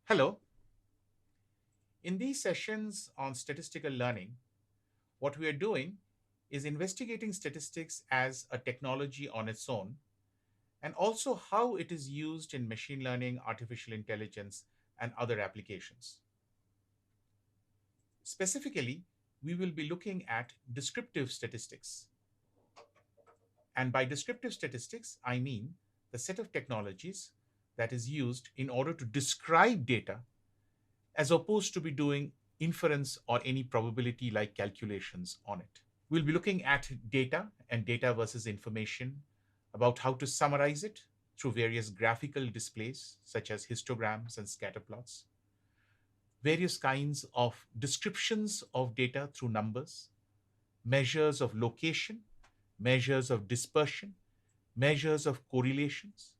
Hello. In these sessions on statistical learning, what we are doing is investigating statistics as a technology on its own and also how it is used in machine learning, artificial intelligence, and other applications. Specifically, we will be looking at descriptive statistics. And by descriptive statistics, I mean the set of technologies that is used in order to describe data as opposed to be doing inference or any probability like calculations on it. We'll be looking at data and data versus information, about how to summarize it through various graphical displays such as histograms and scatter plots, various kinds of descriptions of data through numbers, measures of location, measures of dispersion, measures of correlations.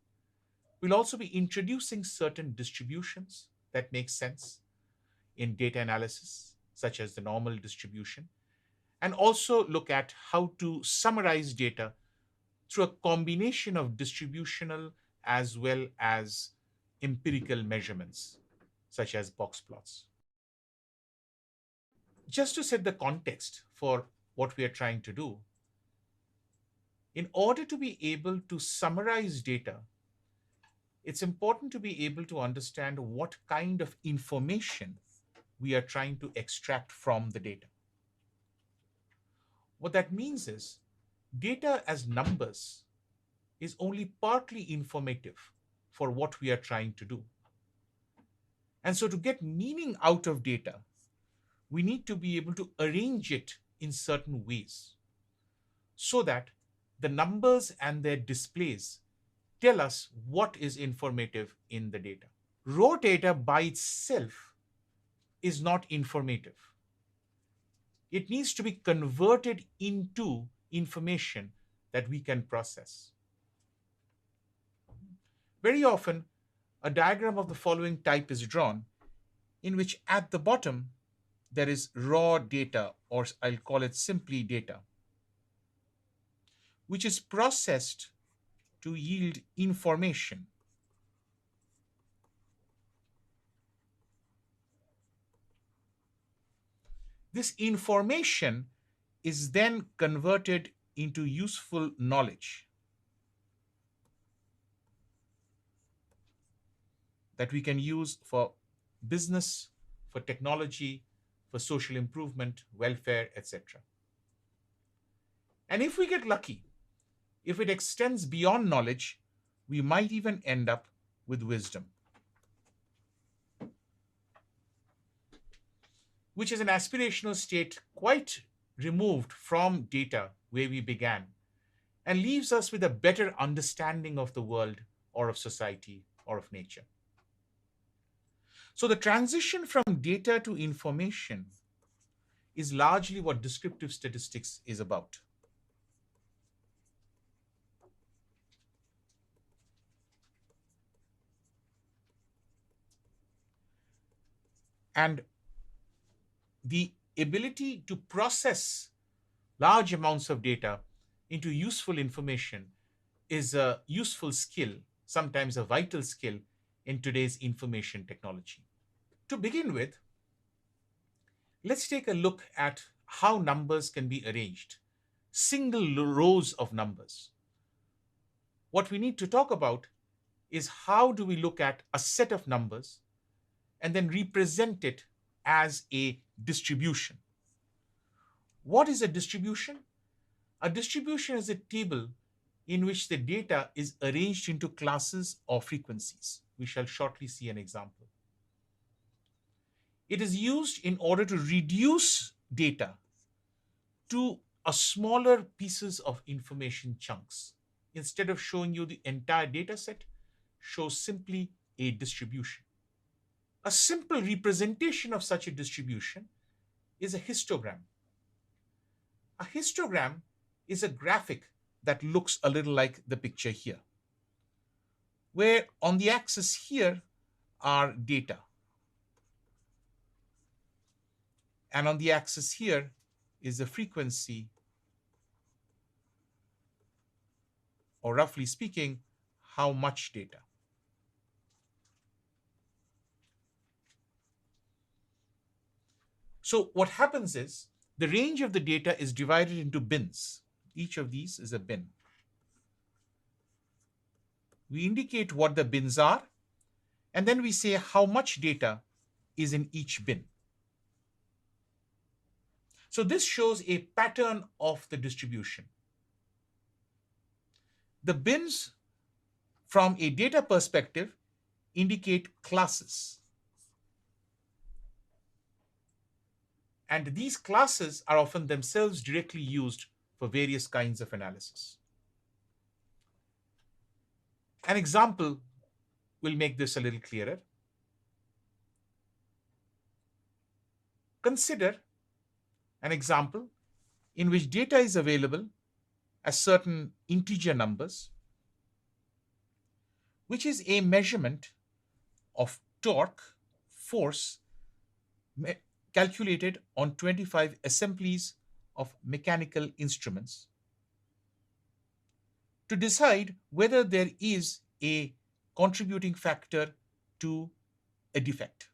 We'll also be introducing certain distributions that make sense in data analysis, such as the normal distribution, and also look at how to summarize data through a combination of distributional as well as empirical measurements, such as box plots. Just to set the context for what we are trying to do, in order to be able to summarize data, it's important to be able to understand what kind of information we are trying to extract from the data. What that means is data as numbers is only partly informative for what we are trying to do. And so to get meaning out of data, we need to be able to arrange it in certain ways so that the numbers and their displays tell us what is informative in the data. Raw data by itself is not informative. It needs to be converted into information that we can process. Very often, a diagram of the following type is drawn, in which at the bottom there is raw data, or I'll call it simply data, which is processed to yield information. This information is then converted into useful knowledge that we can use for business, for technology, for social improvement, welfare, etc. And if we get lucky, if it extends beyond knowledge, we might even end up with wisdom, which is an aspirational state quite removed from data where we began and leaves us with a better understanding of the world or of society or of nature. So the transition from data to information is largely what descriptive statistics is about. And the ability to process large amounts of data into useful information is a useful skill, sometimes a vital skill in today's information technology. To begin with, let's take a look at how numbers can be arranged, single rows of numbers. What we need to talk about is how do we look at a set of numbers and then represent it as a distribution. What is a distribution? A distribution is a table in which the data is arranged into classes or frequencies. We shall shortly see an example. It is used in order to reduce data to a smaller pieces of information chunks. Instead of showing you the entire data set, show simply a distribution. A simple representation of such a distribution is a histogram. A histogram is a graphic that looks a little like the picture here, where on the axis here are data, and on the axis here is the frequency, or roughly speaking, how much data. So what happens is the range of the data is divided into bins. Each of these is a bin. We indicate what the bins are, and then we say how much data is in each bin. So this shows a pattern of the distribution. The bins, from a data perspective, indicate classes. And these classes are often themselves directly used for various kinds of analysis. An example will make this a little clearer. Consider an example in which data is available as certain integer numbers, which is a measurement of torque, force, calculated on 25 assemblies of mechanical instruments to decide whether there is a contributing factor to a defect.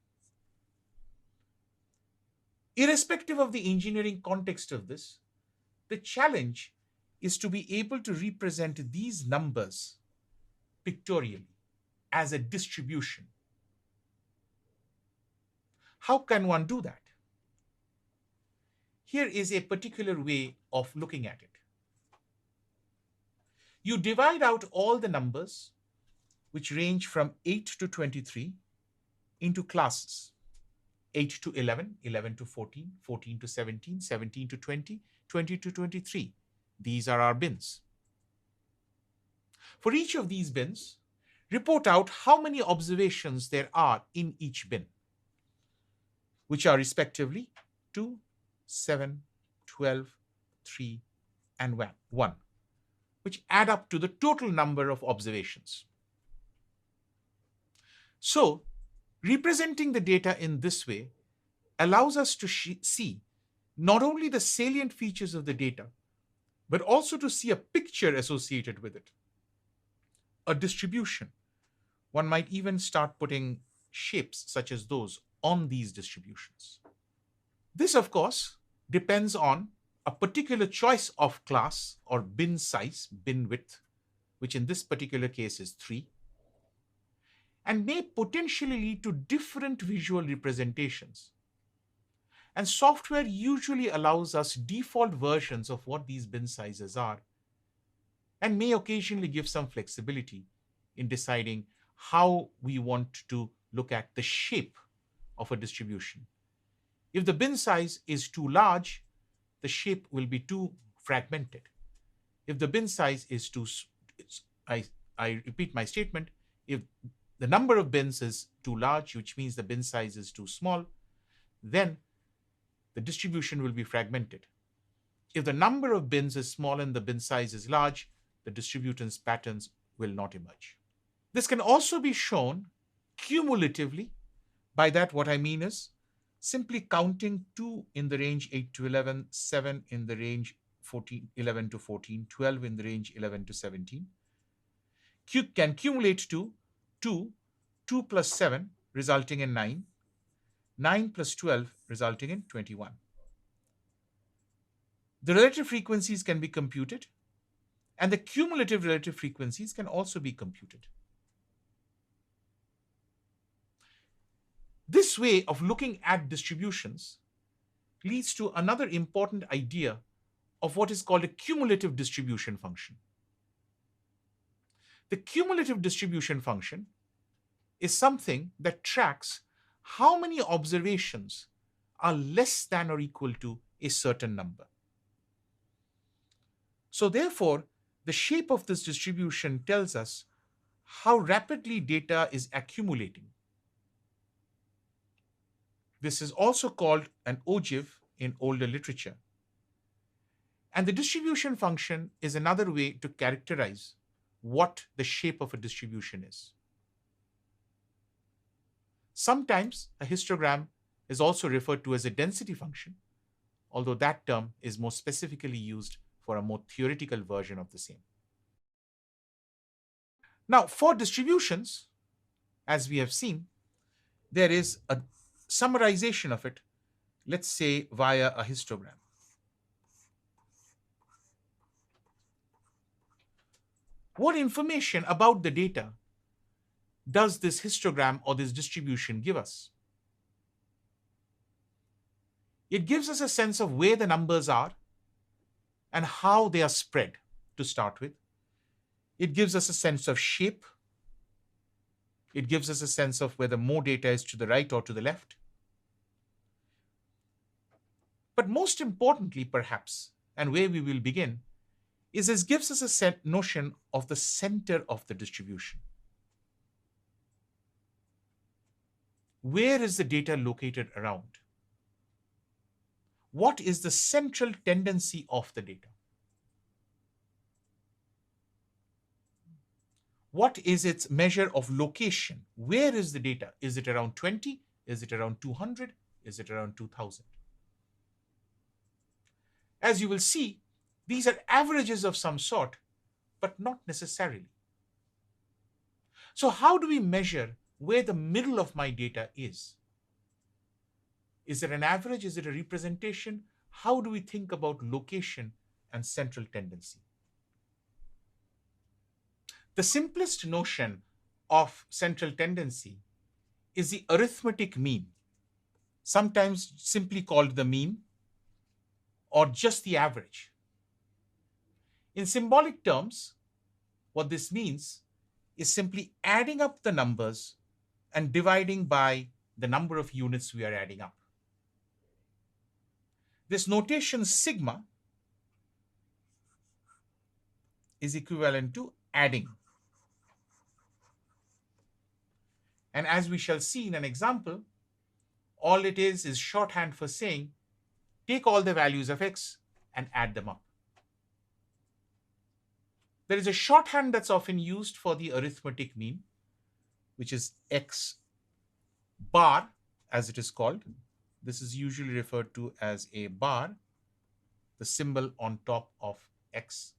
Irrespective of the engineering context of this, the challenge is to be able to represent these numbers pictorially as a distribution. How can one do that? Here is a particular way of looking at it. You divide out all the numbers, which range from 8 to 23, into classes. 8 to 11, 11 to 14, 14 to 17, 17 to 20, 20 to 23. These are our bins. For each of these bins, report out how many observations there are in each bin, which are respectively 2, 7, 12, 3, and 1, which add up to the total number of observations. So, representing the data in this way allows us to see not only the salient features of the data, but also to see a picture associated with it, a distribution. One might even start putting shapes such as those on these distributions. This, of course, depends on a particular choice of class or bin size, bin width, which in this particular case is 3, and may potentially lead to different visual representations. And software usually allows us default versions of what these bin sizes are, and may occasionally give some flexibility in deciding how we want to look at the shape of a distribution. If the bin size is too large, the shape will be too fragmented. If the bin size is too, I repeat my statement, if the number of bins is too large, which means the bin size is too small, then the distribution will be fragmented. If the number of bins is small and the bin size is large, the distribution's patterns will not emerge. This can also be shown cumulatively. By that, what I mean is simply counting 2 in the range 8 to 11, 7 in the range 11 to 14, 12 in the range 11 to 17, can cumulate to 2 plus 7 resulting in 9, 9 plus 12 resulting in 21. The relative frequencies can be computed, and the cumulative relative frequencies can also be computed. This way of looking at distributions leads to another important idea of what is called a cumulative distribution function. The cumulative distribution function is something that tracks how many observations are less than or equal to a certain number. So therefore, the shape of this distribution tells us how rapidly data is accumulating. This is also called an ogive in older literature. And the distribution function is another way to characterize what the shape of a distribution is. Sometimes a histogram is also referred to as a density function, although that term is more specifically used for a more theoretical version of the same. Now, for distributions, as we have seen, there is a summarization of it let's say via a histogram. What information about the data does this histogram or this distribution give us? It gives us a sense of where the numbers are and how they are spread to start with. It gives us a sense of shape. It gives us a sense of whether more data is to the right or to the left. But most importantly, perhaps, and where we will begin, is this gives us a notion of the center of the distribution. Where is the data located around? What is the central tendency of the data? What is its measure of location? Where is the data? Is it around 20? Is it around 200? Is it around 2000? As you will see, these are averages of some sort, but not necessarily. So how do we measure where the middle of my data is? Is it an average? Is it a representation? How do we think about location and central tendency? The simplest notion of central tendency is the arithmetic mean, sometimes simply called the mean or just the average. In symbolic terms, what this means is simply adding up the numbers and dividing by the number of units we are adding up. This notation sigma is equivalent to adding. And as we shall see in an example, all it is shorthand for saying, take all the values of x and add them up. There is a shorthand that's often used for the arithmetic mean, which is x bar, as it is called. This is usually referred to as a bar, the symbol on top of x.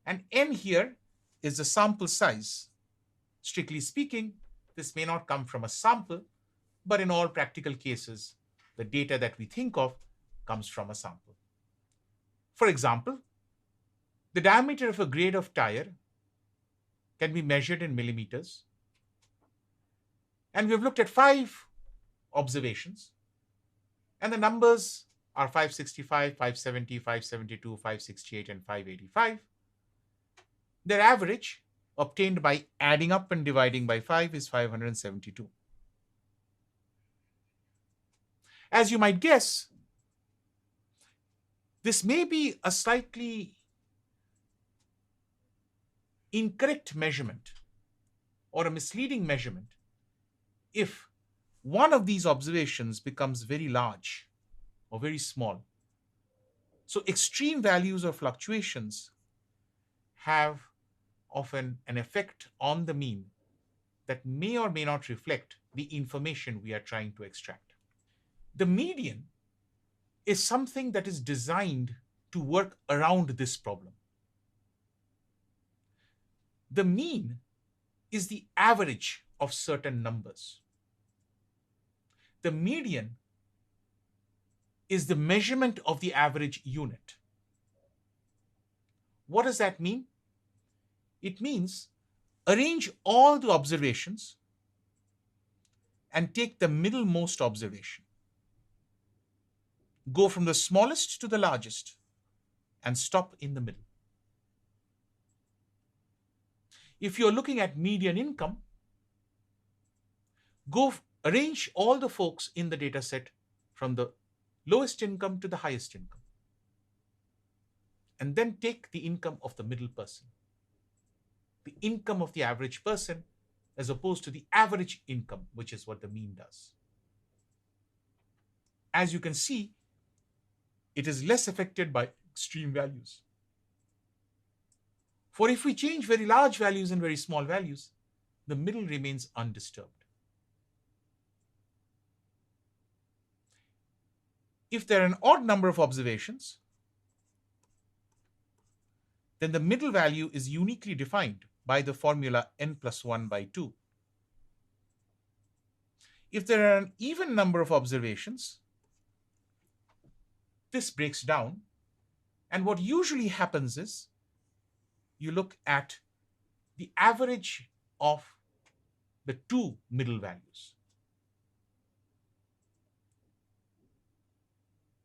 And n here is the sample size. Strictly speaking, this may not come from a sample, but in all practical cases, the data that we think of comes from a sample. For example, the diameter of a grade of tire can be measured in millimeters. And we've looked at 5 observations, and the numbers are 565, 570, 572, 568, and 585. Their average, obtained by adding up and dividing by 5, is 572. As you might guess, this may be a slightly incorrect measurement or a misleading measurement if one of these observations becomes very large or very small. So extreme values or fluctuations have often an effect on the mean that may or may not reflect the information we are trying to extract. The median is something that is designed to work around this problem. The mean is the average of certain numbers. The median is the measurement of the average unit. What does that mean? It means arrange all the observations and take the middlemost observation. Go from the smallest to the largest and stop in the middle. If you're looking at median income, arrange all the folks in the data set from the lowest income to the highest income. And then take the income of the middle person, the income of the average person, as opposed to the average income, which is what the mean does. As you can see, it is less affected by extreme values. For if we change very large values and very small values, the middle remains undisturbed. If there are an odd number of observations, then the middle value is uniquely defined by the formula n plus 1 by 2. If there are an even number of observations, this breaks down. And what usually happens is you look at the average of the two middle values.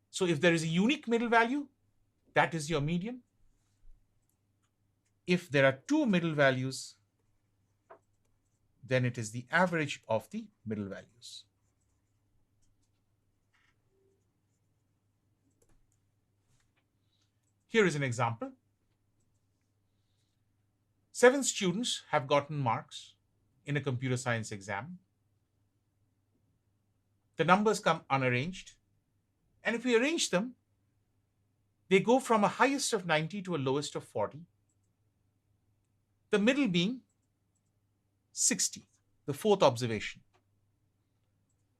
So if there is a unique middle value, that is your median. If there are two middle values, then it is the average of the middle values. Here is an example. 7 students have gotten marks in a computer science exam. The numbers come unarranged. And if we arrange them, they go from a highest of 90 to a lowest of 40. The middle being 60, the fourth observation.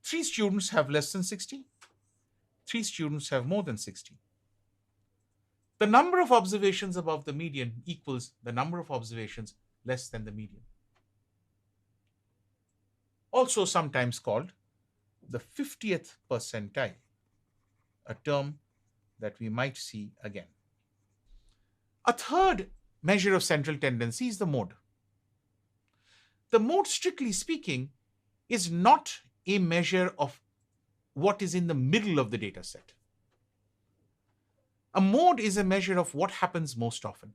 3 students have less than 60. 3 students have more than 60. The number of observations above the median equals the number of observations less than the median. Also sometimes called the 50th percentile, a term that we might see again. A third measure of central tendency is the mode. The mode, strictly speaking, is not a measure of what is in the middle of the data set. A mode is a measure of what happens most often.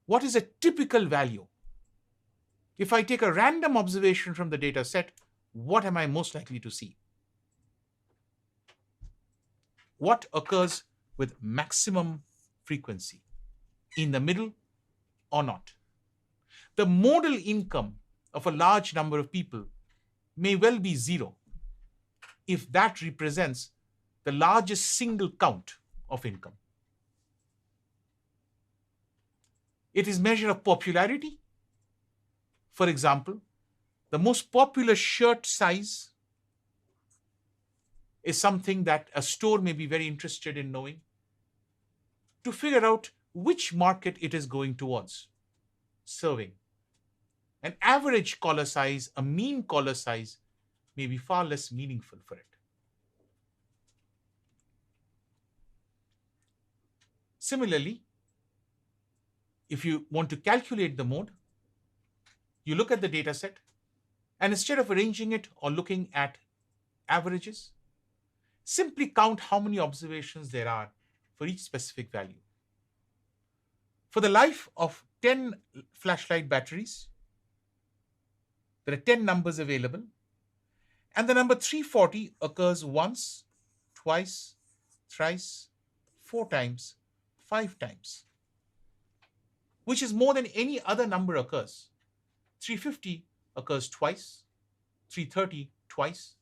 What is a typical value? If I take a random observation from the data set, what am I most likely to see? What occurs with maximum frequency? In the middle or not? The modal income of a large number of people may well be 0 if that represents the largest single count of income. It is measure of popularity. For example, the most popular shirt size is something that a store may be very interested in knowing to figure out which market it is going towards serving. An average collar size, a mean collar size may be far less meaningful for it. Similarly, if you want to calculate the mode, you look at the data set, and instead of arranging it or looking at averages, simply count how many observations there are for each specific value. For the life of 10 flashlight batteries, there are 10 numbers available, and the number 340 occurs once, twice, thrice, 4 times, 5 times, which is more than any other number occurs. 350 occurs twice, 330 twice,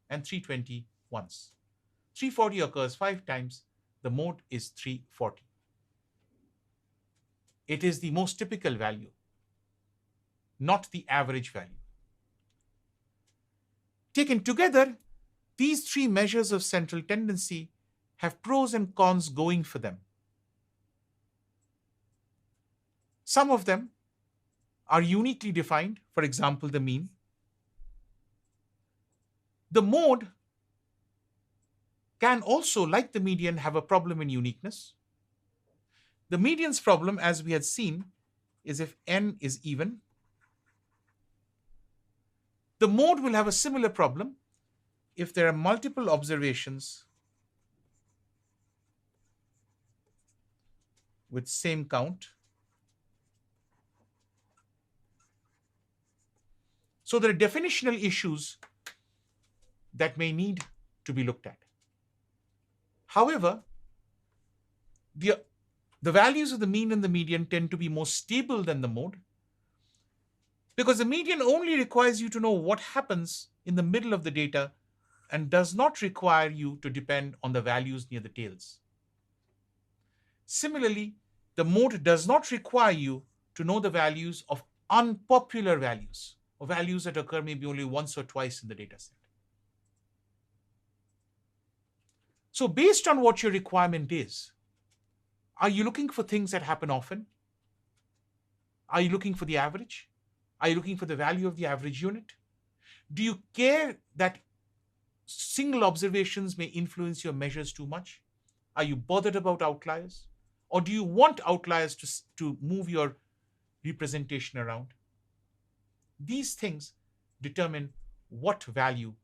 and 320 once. 340 occurs 5 times. The mode is 340. It is the most typical value, not the average value. Taken together, these 3 measures of central tendency have pros and cons going for them. Some of them are uniquely defined, for example, the mean. The mode can also, like the median, have a problem in uniqueness. The median's problem, as we had seen, is if n is even. The mode will have a similar problem if there are multiple observations with same count. So there are definitional issues that may need to be looked at. However, the values of the mean and the median tend to be more stable than the mode, because the median only requires you to know what happens in the middle of the data and does not require you to depend on the values near the tails. Similarly, the mode does not require you to know the values of unpopular values, or values that occur maybe only once or twice in the data set. So based on what your requirement is, are you looking for things that happen often? Are you looking for the average? Are you looking for the value of the average unit? Do you care that single observations may influence your measures too much? Are you bothered about outliers? Or do you want outliers to move your representation around? These things determine what value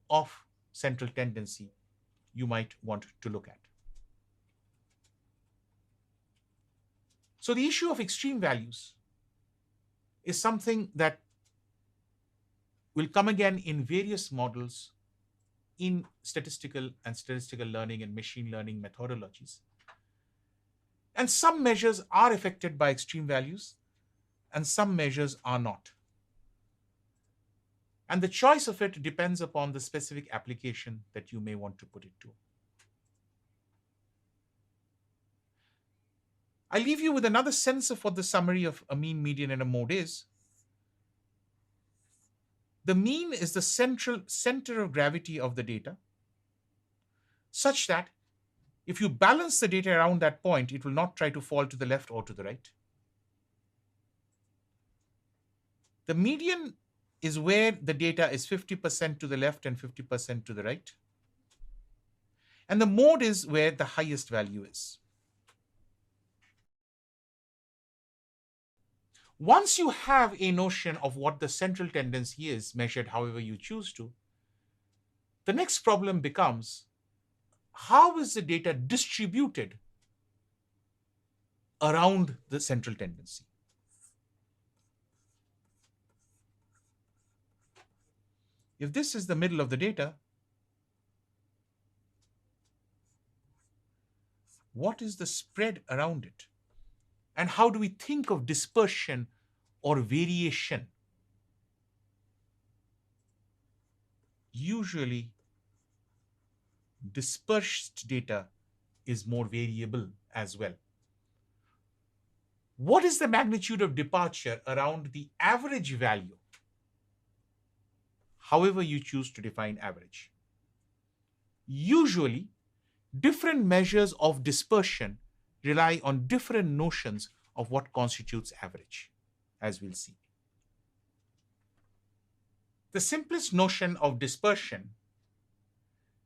of central tendency you might want to look at. So the issue of extreme values is something that will come again in various models in statistical learning and machine learning methodologies. And some measures are affected by extreme values and some measures are not. And the choice of it depends upon the specific application that you may want to put it to. I leave you with another sense of what the summary of a mean, median, and a mode is. The mean is the center of gravity of the data, such that if you balance the data around that point, it will not try to fall to the left or to the right. The median is where the data is 50% to the left and 50% to the right. And the mode is where the highest value is. Once you have a notion of what the central tendency is, measured however you choose to, the next problem becomes, how is the data distributed around the central tendency? If this is the middle of the data, what is the spread around it? And how do we think of dispersion or variation? Usually, dispersed data is more variable as well. What is the magnitude of departure around the average value? However you choose to define average. Usually, different measures of dispersion rely on different notions of what constitutes average, as we'll see. The simplest notion of dispersion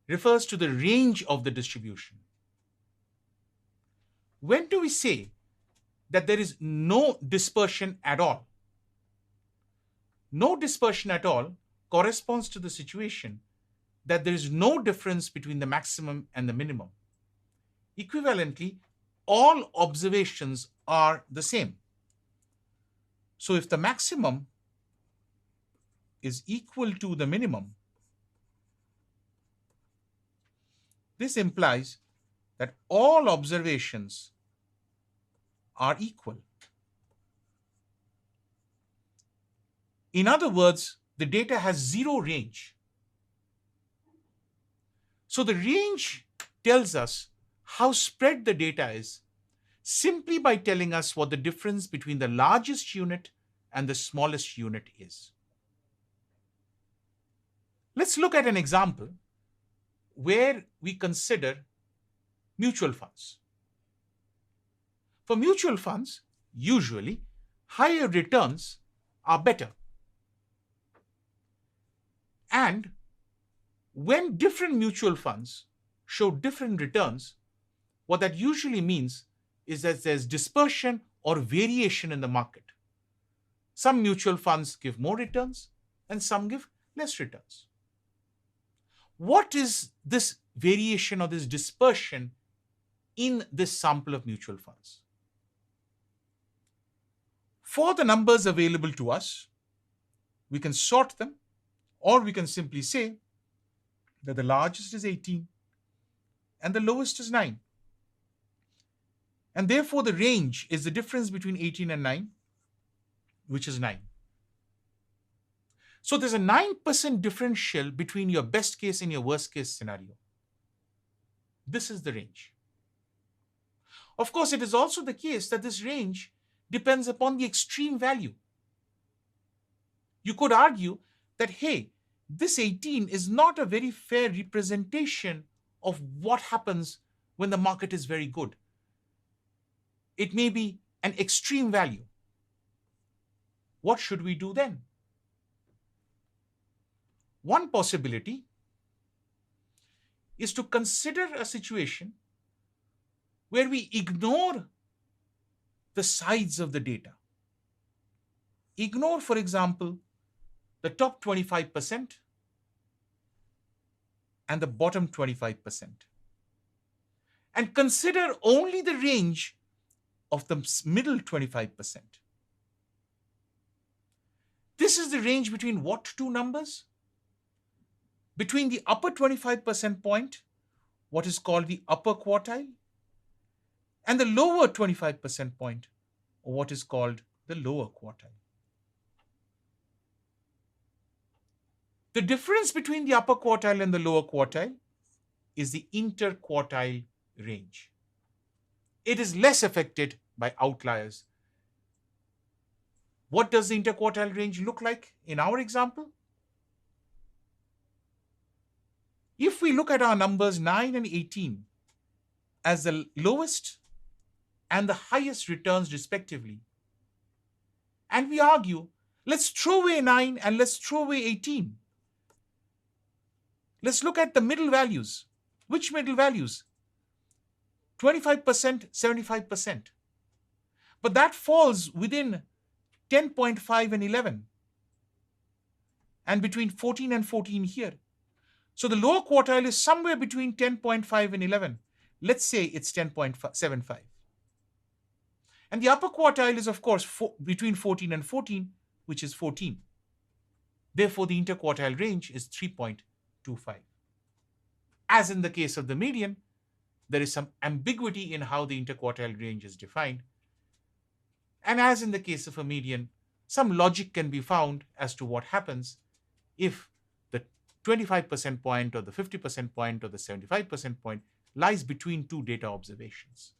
refers to the range of the distribution. When do we say that there is no dispersion at all? No dispersion at all corresponds to the situation that there is no difference between the maximum and the minimum. Equivalently, all observations are the same. So if the maximum is equal to the minimum, this implies that all observations are equal. In other words, the data has zero range. So the range tells us how spread the data is simply by telling us what the difference between the largest unit and the smallest unit is. Let's look at an example where we consider mutual funds. For mutual funds, usually higher returns are better. And when different mutual funds show different returns, what that usually means is that there's dispersion or variation in the market. Some mutual funds give more returns and some give less returns. What is this variation or this dispersion in this sample of mutual funds? For the numbers available to us, we can sort them, or we can simply say that the largest is 18 and the lowest is 9. And therefore, the range is the difference between 18 and 9, which is 9. So there's a 9% differential between your best case and your worst case scenario. This is the range. Of course, it is also the case that this range depends upon the extreme value. You could argue that, hey, this 18 is not a very fair representation of what happens when the market is very good. It may be an extreme value. What should we do then? One possibility is to consider a situation where we ignore the sides of the data. Ignore, for example, the top 25% and the bottom 25%, and consider only the range of the middle 25%. This is the range between what two numbers? Between the upper 25% point, what is called the upper quartile, and the lower 25% point, or what is called the lower quartile. The difference between the upper quartile and the lower quartile is the interquartile range. It is less affected by outliers. What does the interquartile range look like in our example? If we look at our numbers 9 and 18 as the lowest and the highest returns respectively, and we argue, let's throw away 9 and let's throw away 18. Let's look at the middle values. Which middle values? 25%, 75%. But that falls within 10.5 and 11, and between 14 and 14 here. So the lower quartile is somewhere between 10.5 and 11. Let's say it's 10.75. And the upper quartile is, of course, between 14 and 14, which is 14. Therefore, the interquartile range is 3.25. As in the case of the median, there is some ambiguity in how the interquartile range is defined. And as in the case of a median, some logic can be found as to what happens if the 25% point or the 50% point or the 75% point lies between two data observations.